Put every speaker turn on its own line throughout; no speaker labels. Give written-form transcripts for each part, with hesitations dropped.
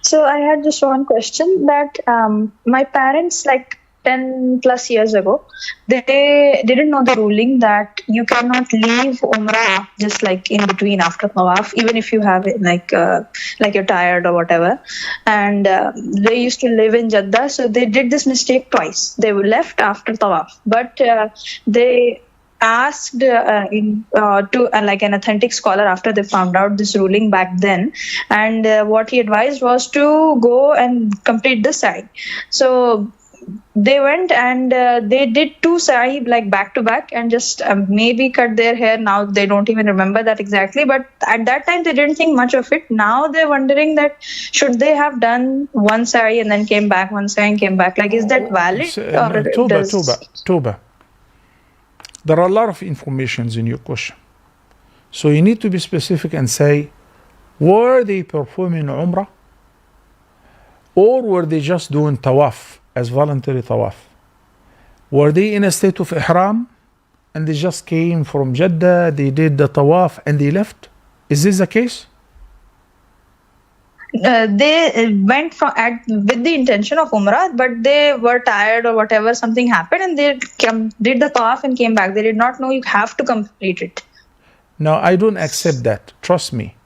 So I had just one question that my parents, like 10 plus years ago, they didn't know the ruling that you cannot leave Umrah just like in between after Tawaf, even if you have it like you're tired or whatever. And they used to live in Jeddah, so they did this mistake twice. They were left after Tawaf, but they asked to like an authentic scholar after they found out this ruling back then, and what he advised was to go and complete the sa'i. So they went and they did two sa'i like back to back and just maybe cut their hair. Now they don't even remember that exactly, but at that time they didn't think much of it. Now they're wondering that should they have done one sa'i and then came back, one sa'i and came back, like is that valid? Or
Toba. There are a lot of informations in your question. So you need to be specific and say, were they performing Umrah? Or were they just doing Tawaf as voluntary Tawaf? Were they in a state of Ihram and they just came from Jeddah, they did the Tawaf and they left? Is this the case?
They went with the intention of Umrah, but they were tired or whatever, something happened, and they did the Tawaf and came back. They did not know you have to complete it.
No, I don't accept that. Trust me.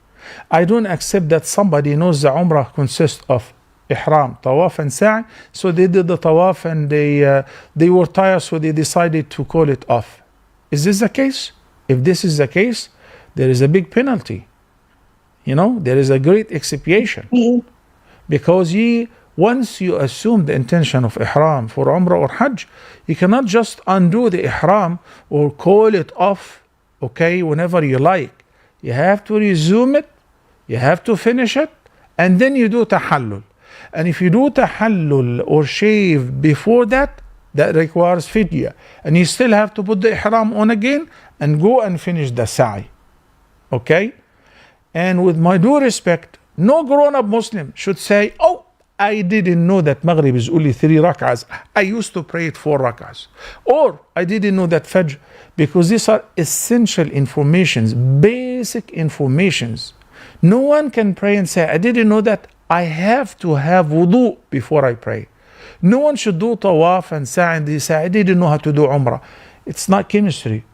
I don't accept that somebody knows the Umrah consists of Ihram, Tawaf and Sa'i, so they did the Tawaf and they were tired, so they decided to call it off. Is this the case? If this is the case, there is a big penalty. You know, there is a great expiation. Because once you assume the intention of Ihram for Umrah or Hajj, you cannot just undo the Ihram or call it off, okay, whenever you like. You have to resume it, you have to finish it, and then you do tahallul. And if you do tahallul or shave before that, that requires fidya. And you still have to put the Ihram on again and go and finish the sa'i. Okay? And with my due respect, no grown-up Muslim should say, oh, I didn't know that Maghrib is only 3 rak'ahs. I used to pray it 4 rak'ahs. Or I didn't know that Fajr, because these are essential informations, basic informations. No one can pray and say, I didn't know that I have to have wudu before I pray. No one should do Tawaf and Sa'i and they say, I didn't know how to do Umrah. It's not chemistry.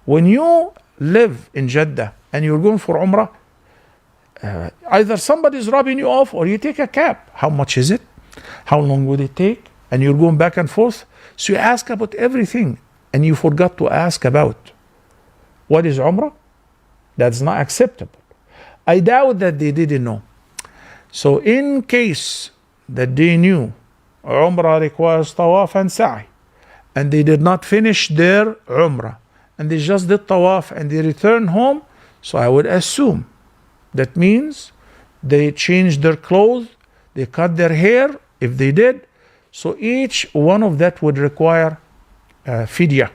When you live in Jeddah and you're going for Umrah, either somebody's rubbing you off or you take a cab. How much is it? How long would it take? And you're going back and forth. So you ask about everything and you forgot to ask about what is Umrah? That's not acceptable. I doubt that they didn't know. So in case that they knew Umrah requires Tawaf and Sa'i and they did not finish their Umrah and they just did Tawaf and they returned home, so I would assume that means they changed their clothes, they cut their hair, if they did. So each one of that would require fidya.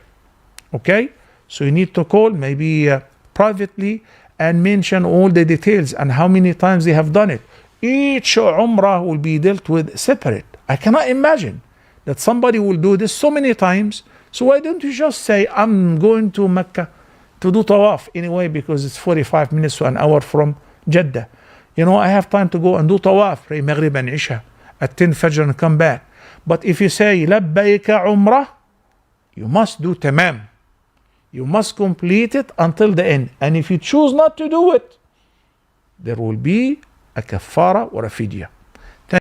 Okay? So you need to call maybe privately and mention all the details and how many times they have done it. Each Umrah will be dealt with separate. I cannot imagine that somebody will do this so many times. So why don't you just say, I'm going to Mecca to do Tawaf anyway, because it's 45 minutes to an hour from Jeddah. You know, I have time to go and do Tawaf, pray Maghrib and Isha at 10 Fajr and come back. But if you say, Labbayka Umrah, you must do Tamam. You must complete it until the end. And if you choose not to do it, there will be a kafara or a fidya.